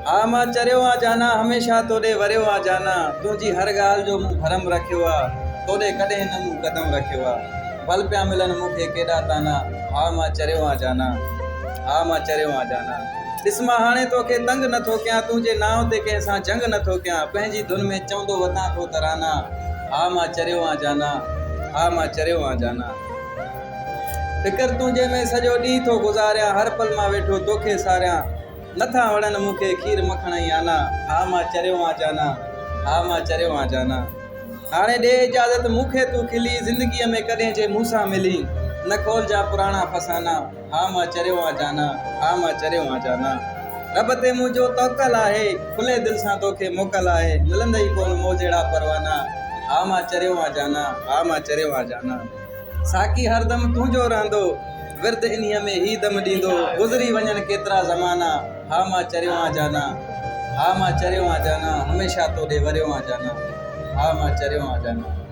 हा मां चरियो आ जाना हमेशा तोड़े वरियो आ जाना तुझी हर गाल जो मूं भरम रखियो आ तोड़े कॾहिं न मूं कदम रखियो आ पल पिया मिलन मूंखे केॾा ताना हा मां चरियो आ जाना हा मां चरियो आ जाना ॾिस मां हाणे तोखे तंग नथो कयां तुंहिंजे नाव ते कंहिंसां जंग नथो कयां पंहिंजी धुन में चवंदो वतां थो तराना हा मां चरियो आ जाना हा मां चरियो आ जाना फिकर तुंहिंजे में सॼो ॾींहुं थो गुज़ारियां हर पल मां वेठो तोखे सारियां नथा वणनि मूंखे खीर मखण ई आना हा मां चरियो आ जाना हा मां चरियो आ जाना हाणे ॾे इजाज़त मूंखे तूं खिली ज़िंदगीअ में कॾहिं जे मूंसां मिली न खोलजा पुराणा फसाना हा मां चरियो आ जाना हा मां चरियो आ जाना रब ते मुंहिंजो तवकल आहे खुले दिलि सां तोखे मोकल आहे मिलंदई कोन मोजड़ा परवाना हा मां चरियो आ जाना हा मां चरियो आ जाना साकी हरदम तुंहिंजो रहंदो विर्द इन्हीअ में ही दम ॾींदो गुज़री वञनि केतिरा ज़माना हा मां चरियो आ जाना हा मां चरियो आ जाना हमेशा तोड़े वरियो आ जाना हा मां चरियो आ जाना।